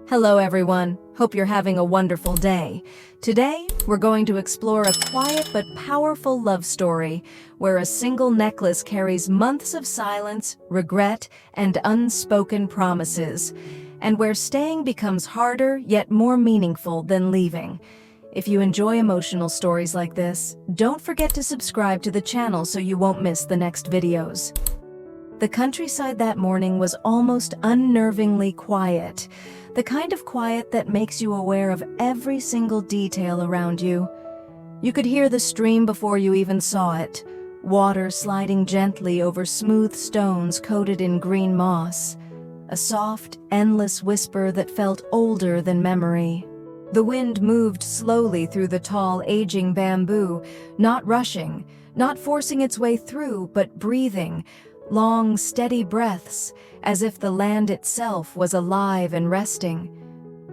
Hello everyone, hope you're having a wonderful day. Today, we're going to explore a quiet but powerful love story where a single necklace carries months of silence, regret, and unspoken promises, and where staying becomes harder yet more meaningful than leaving. If you enjoy emotional stories like this, don't forget to subscribe to the channel so you won't miss the next videos. The countryside that morning was almost unnervingly quiet. The kind of quiet that makes you aware of every single detail around you. You could hear the stream before you even saw it, water sliding gently over smooth stones coated in green moss, a soft, endless whisper that felt older than memory. The wind moved slowly through the tall, aging bamboo, not rushing, not forcing its way through, but breathing, long, steady breaths, as if the land itself was alive and resting.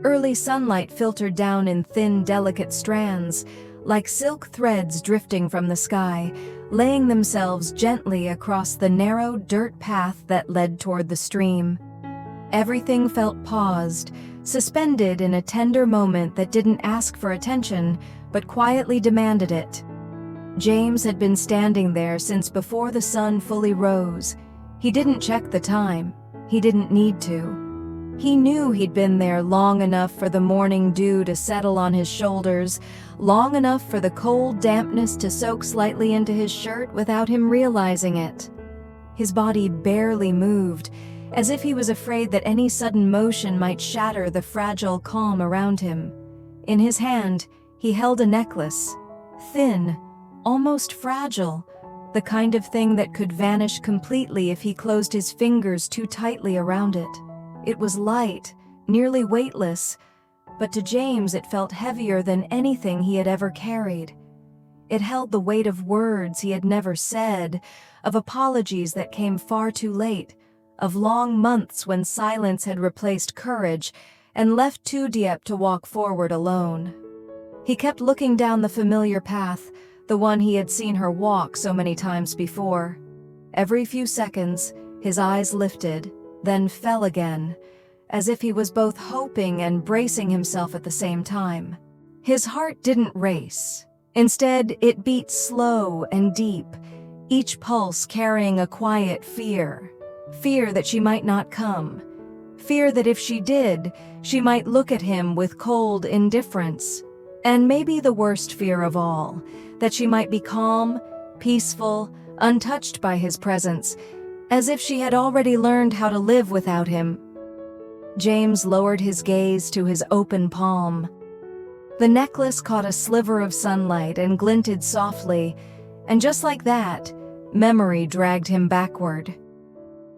Early sunlight filtered down in thin, delicate strands, like silk threads drifting from the sky, laying themselves gently across the narrow dirt path that led toward the stream. Everything felt paused, suspended in a tender moment that didn't ask for attention, but quietly demanded it. James had been standing there since before the sun fully rose. He didn't check the time. He didn't need to. He knew he'd been there long enough for the morning dew to settle on his shoulders, long enough for the cold dampness to soak slightly into his shirt without him realizing it. His body barely moved, as if he was afraid that any sudden motion might shatter the fragile calm around him. In his hand, he held a necklace, thin, almost fragile, the kind of thing that could vanish completely if he closed his fingers too tightly around it. It was light, nearly weightless, but to James it felt heavier than anything he had ever carried. It held the weight of words he had never said, of apologies that came far too late, of long months when silence had replaced courage and left Tu Diep to walk forward alone. He kept looking down the familiar path, the one he had seen her walk so many times before. Every few seconds, his eyes lifted, then fell again, as if he was both hoping and bracing himself at the same time. His heart didn't race. Instead, it beat slow and deep, each pulse carrying a quiet fear. Fear that she might not come. Fear that if she did, she might look at him with cold indifference. And maybe the worst fear of all, that she might be calm, peaceful, untouched by his presence, as if she had already learned how to live without him. James lowered his gaze to his open palm. The necklace caught a sliver of sunlight and glinted softly, and just like that, memory dragged him backward.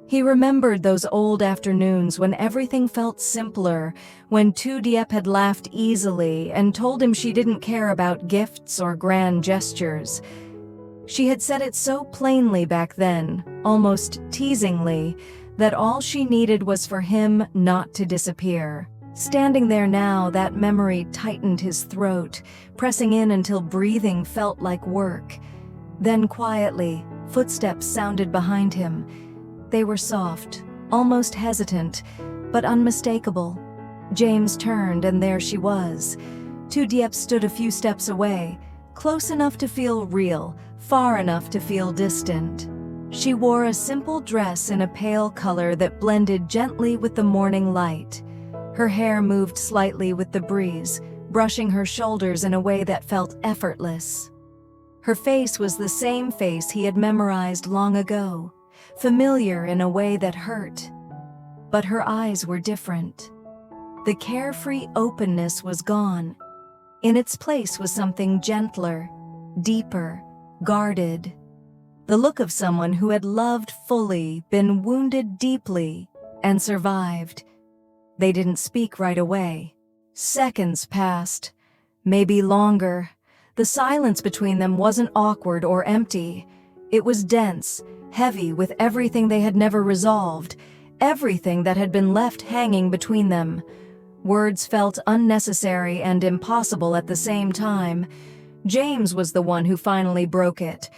He remembered those old afternoons when everything felt simpler, when Tu Diep had laughed easily and told him she didn't care about gifts or grand gestures. She had said it so plainly back then, almost teasingly, that all she needed was for him not to disappear. Standing there now, that memory tightened his throat, pressing in until breathing felt like work. Then quietly, footsteps sounded behind him. They were soft, almost hesitant, but unmistakable. James turned, and there she was. Tu Diep stood a few steps away, close enough to feel real, far enough to feel distant. She wore a simple dress in a pale color that blended gently with the morning light. Her hair moved slightly with the breeze, brushing her shoulders in a way that felt effortless. Her face was the same face he had memorized long ago, familiar in a way that hurt. But her eyes were different. The carefree openness was gone. In its place was something gentler, deeper, guarded. The look of someone who had loved fully, been wounded deeply, and survived. They didn't speak right away. Seconds passed, maybe longer. The silence between them wasn't awkward or empty. It was dense, heavy with everything they had never resolved, everything that had been left hanging between them. Words felt unnecessary and impossible at the same time. James was the one who finally broke it.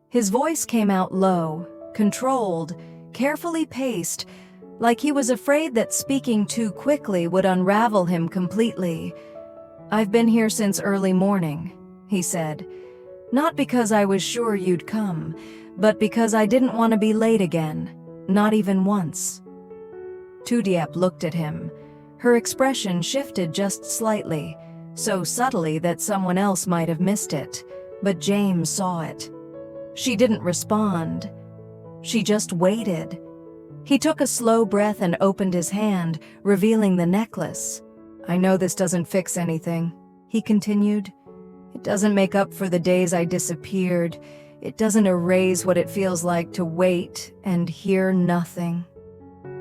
His voice came out low, controlled, carefully paced, like he was afraid that speaking too quickly would unravel him completely. "I've been here since early morning," he said. "Not because I was sure you'd come, but because I didn't want to be late again, not even once." Tu Diep looked at him. Her expression shifted just slightly, so subtly that someone else might have missed it, but James saw it. She didn't respond. She just waited. He took a slow breath and opened his hand, revealing the necklace. "I know this doesn't fix anything," he continued. "It doesn't make up for the days I disappeared. It doesn't erase what it feels like to wait and hear nothing."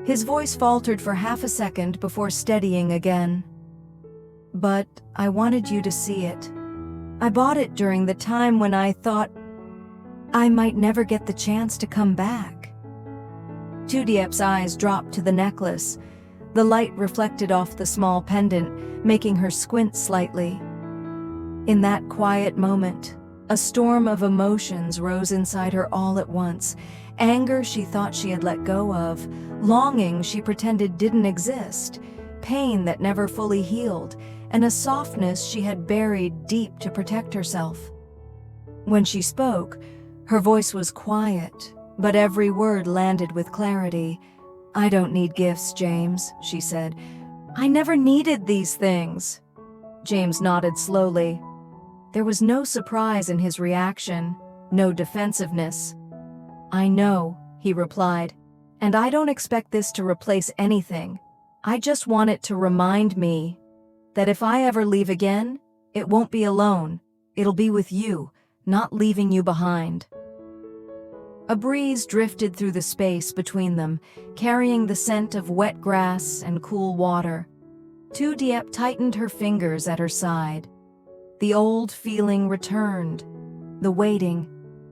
His voice faltered for half a second before steadying again. "But I wanted you to see it. I bought it during the time when I thought I might never get the chance to come back." Tu Diep's eyes dropped to the necklace. The light reflected off the small pendant, making her squint slightly. In that quiet moment, a storm of emotions rose inside her all at once. Anger she thought she had let go of, longing she pretended didn't exist, pain that never fully healed, and a softness she had buried deep to protect herself. When she spoke, her voice was quiet, but every word landed with clarity. "I don't need gifts, James," she said. "I never needed these things." James nodded slowly. There was no surprise in his reaction, no defensiveness. "I know," he replied, "and I don't expect this to replace anything. I just want it to remind me that if I ever leave again, it won't be alone. It'll be with you, not leaving you behind." A breeze drifted through the space between them, carrying the scent of wet grass and cool water. Tu Diep tightened her fingers at her side. The old feeling returned. The waiting,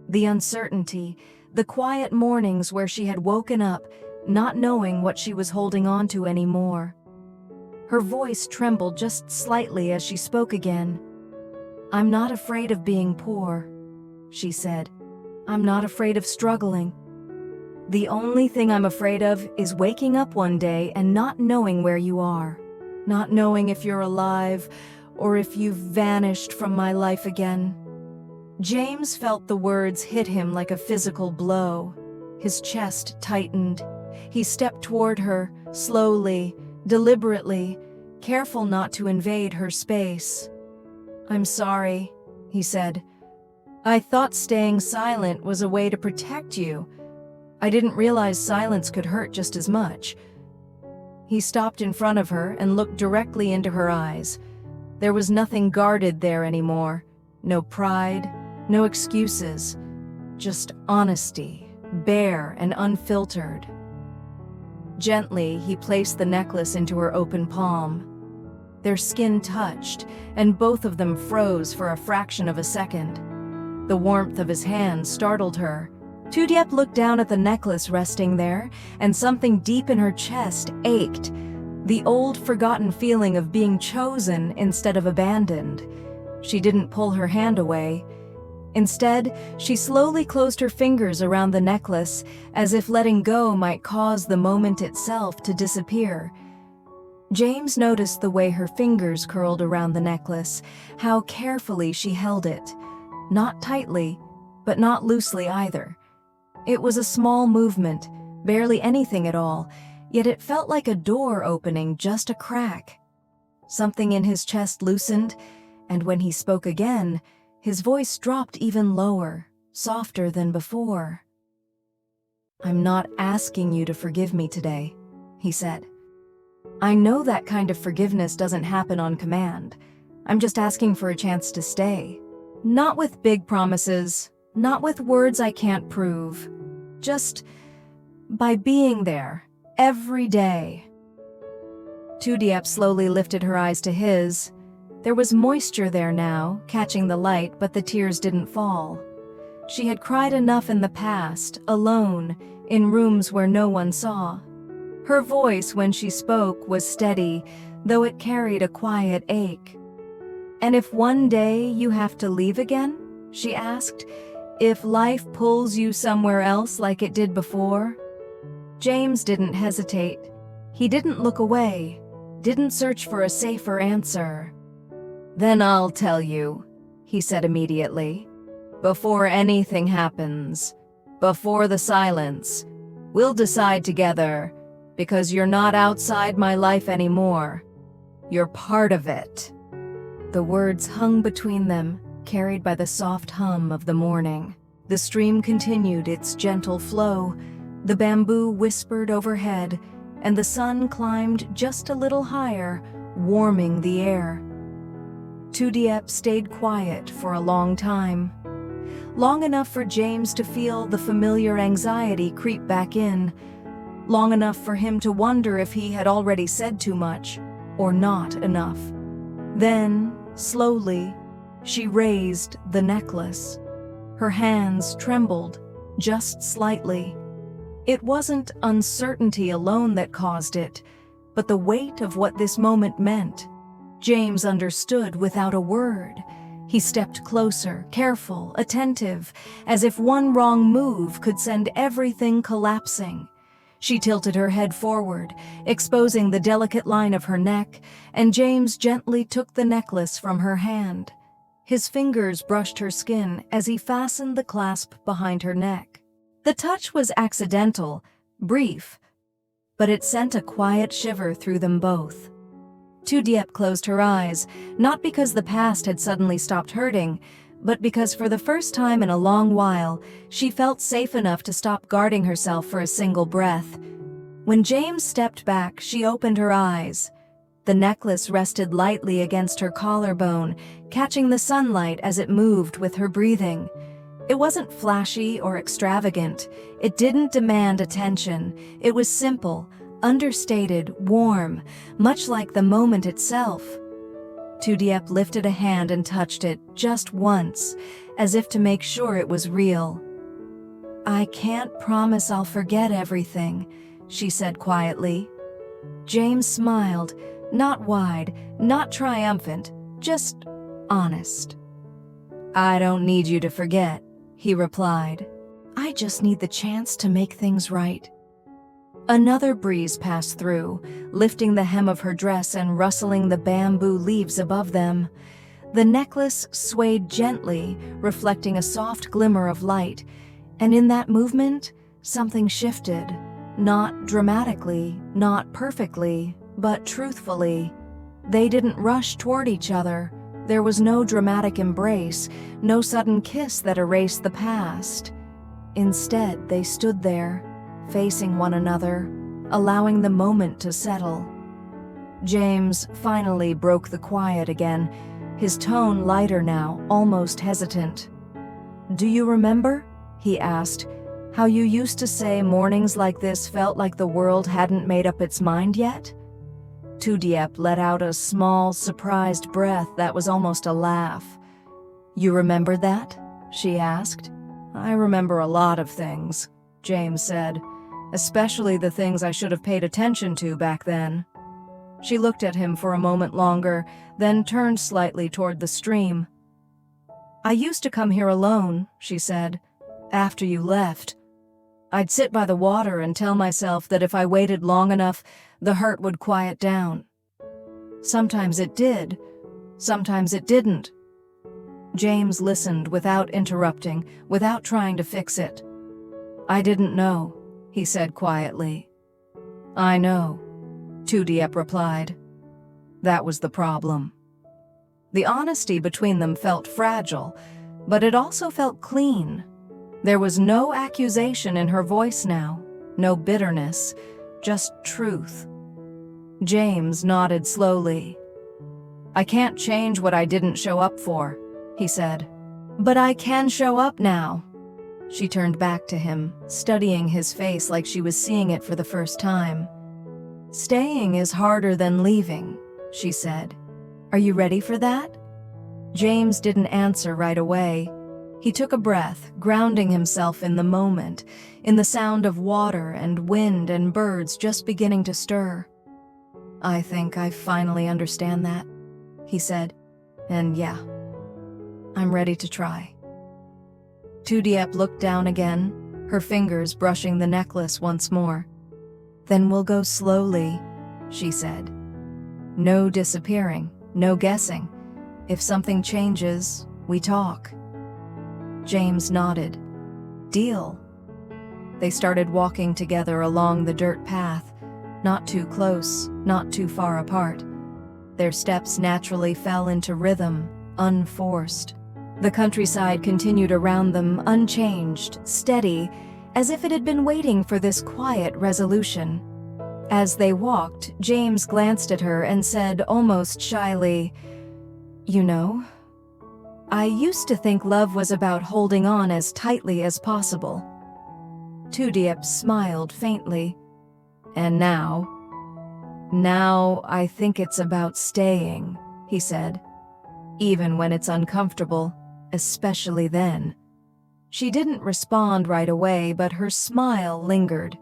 the uncertainty, the quiet mornings where she had woken up, not knowing what she was holding on to anymore. Her voice trembled just slightly as she spoke again. "I'm not afraid of being poor," she said. "I'm not afraid of struggling. The only thing I'm afraid of is waking up one day and not knowing where you are, not knowing if you're alive or if you've vanished from my life again." James felt the words hit him like a physical blow. His chest tightened. He stepped toward her, slowly, deliberately, careful not to invade her space. "I'm sorry," he said. "I thought staying silent was a way to protect you. I didn't realize silence could hurt just as much." He stopped in front of her and looked directly into her eyes. There was nothing guarded there anymore. No pride, no excuses. Just honesty, bare and unfiltered. Gently, he placed the necklace into her open palm. Their skin touched, and both of them froze for a fraction of a second. The warmth of his hand startled her. Tu Diep looked down at the necklace resting there, and something deep in her chest ached. The old, forgotten feeling of being chosen instead of abandoned. She didn't pull her hand away. Instead, she slowly closed her fingers around the necklace, as if letting go might cause the moment itself to disappear. James noticed the way her fingers curled around the necklace, how carefully she held it. Not tightly, but not loosely either. It was a small movement, barely anything at all, yet it felt like a door opening just a crack. Something in his chest loosened, and when he spoke again, his voice dropped even lower, softer than before. "I'm not asking you to forgive me today," he said. "I know that kind of forgiveness doesn't happen on command. I'm just asking for a chance to stay. Not with big promises, not with words I can't prove. Just by being there, every day." Tu Diep slowly lifted her eyes to his. There was moisture there now, catching the light, but the tears didn't fall. She had cried enough in the past, alone, in rooms where no one saw. Her voice, when she spoke, was steady, though it carried a quiet ache. "And if one day you have to leave again?" she asked. "If life pulls you somewhere else like it did before?" James didn't hesitate. He didn't look away, didn't search for a safer answer. "Then I'll tell you," he said immediately. "Before anything happens, before the silence, we'll decide together, because you're not outside my life anymore. You're part of it." The words hung between them, carried by the soft hum of the morning. The stream continued its gentle flow, the bamboo whispered overhead, and the sun climbed just a little higher, warming the air. Tu Diep stayed quiet for a long time. Long enough for James to feel the familiar anxiety creep back in. Long enough for him to wonder if he had already said too much, or not enough. Then, slowly, she raised the necklace. Her hands trembled, just slightly. It wasn't uncertainty alone that caused it, but the weight of what this moment meant. James understood without a word. He stepped closer, careful, attentive, as if one wrong move could send everything collapsing. She tilted her head forward, exposing the delicate line of her neck, and James gently took the necklace from her hand. His fingers brushed her skin as he fastened the clasp behind her neck. The touch was accidental, brief, but it sent a quiet shiver through them both. Tu Diep closed her eyes, not because the past had suddenly stopped hurting, but because for the first time in a long while, she felt safe enough to stop guarding herself for a single breath. When James stepped back, she opened her eyes. The necklace rested lightly against her collarbone, catching the sunlight as it moved with her breathing. It wasn't flashy or extravagant. It didn't demand attention. It was simple, understated, warm, much like the moment itself. Tu Diep lifted a hand and touched it just once, as if to make sure it was real. "I can't promise I'll forget everything," she said quietly. James smiled, not wide, not triumphant, just honest. "I don't need you to forget," he replied. "I just need the chance to make things right." Another breeze passed through, lifting the hem of her dress and rustling the bamboo leaves above them. The necklace swayed gently, reflecting a soft glimmer of light, and in that movement, something shifted. Not dramatically, not perfectly, but truthfully. They didn't rush toward each other. There was no dramatic embrace, no sudden kiss that erased the past. Instead, they stood there, facing one another, allowing the moment to settle. James finally broke the quiet again, his tone lighter now, almost hesitant. "Do you remember," he asked, "how you used to say mornings like this felt like the world hadn't made up its mind yet?" Tu Diep let out a small, surprised breath that was almost a laugh. "You remember that?" she asked. "I remember a lot of things," James said, "especially the things I should have paid attention to back then." She looked at him for a moment longer, then turned slightly toward the stream. "I used to come here alone," she said, "after you left. I'd sit by the water and tell myself that if I waited long enough, the hurt would quiet down. Sometimes it did, sometimes it didn't." James listened without interrupting, without trying to fix it. "I didn't know," he said quietly. "I know," Tu Diep replied. "That was the problem." The honesty between them felt fragile, but it also felt clean. There was no accusation in her voice now, no bitterness, just truth. James nodded slowly. "I can't change what I didn't show up for," he said. "But I can show up now." She turned back to him, studying his face like she was seeing it for the first time. "Staying is harder than leaving," she said. "Are you ready for that?" James didn't answer right away. He took a breath, grounding himself in the moment, in the sound of water and wind and birds just beginning to stir. "I think I finally understand that," he said. "And yeah, I'm ready to try." Tu Diep looked down again, her fingers brushing the necklace once more. "Then we'll go slowly," she said. "No disappearing, no guessing. If something changes, we talk." James nodded. "Deal." They started walking together along the dirt path, not too close, not too far apart. Their steps naturally fell into rhythm, unforced. The countryside continued around them, unchanged, steady, as if it had been waiting for this quiet resolution. As they walked, James glanced at her and said almost shyly, "You know, I used to think love was about holding on as tightly as possible." Tu Diep smiled faintly. "And now I think it's about staying," he said. "Even when it's uncomfortable, especially then." She didn't respond right away, but her smile lingered.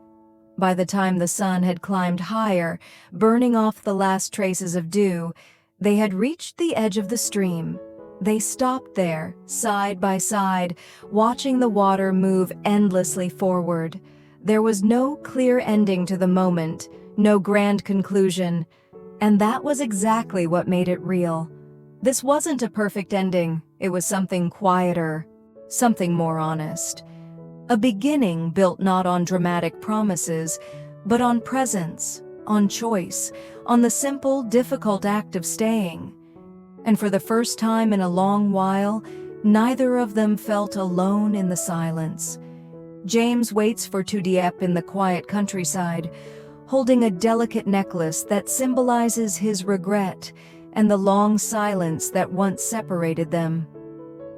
By the time the sun had climbed higher, burning off the last traces of dew, they had reached the edge of the stream. They stopped there, side by side, watching the water move endlessly forward. There was no clear ending to the moment, no grand conclusion, and that was exactly what made it real. This wasn't a perfect ending, it was something quieter, something more honest. A beginning built not on dramatic promises, but on presence, on choice, on the simple, difficult act of staying. And for the first time in a long while, neither of them felt alone in the silence. James waits for Tu Diep in the quiet countryside, holding a delicate necklace that symbolizes his regret and the long silence that once separated them.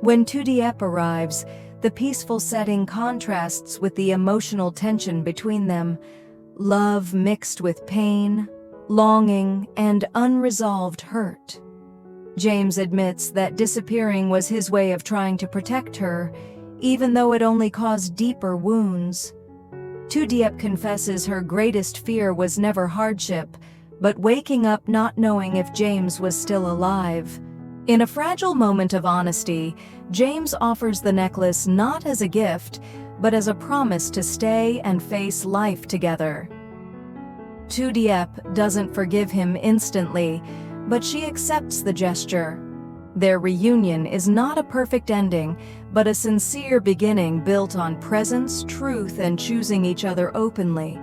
When Tu Diep arrives, the peaceful setting contrasts with the emotional tension between them, love mixed with pain, longing, and unresolved hurt. James admits that disappearing was his way of trying to protect her, even though it only caused deeper wounds. Tu Diep confesses her greatest fear was never hardship, but waking up not knowing if James was still alive. In a fragile moment of honesty, James offers the necklace not as a gift, but as a promise to stay and face life together. Tu Diep doesn't forgive him instantly, but she accepts the gesture. Their reunion is not a perfect ending, but a sincere beginning built on presence, truth, and choosing each other openly.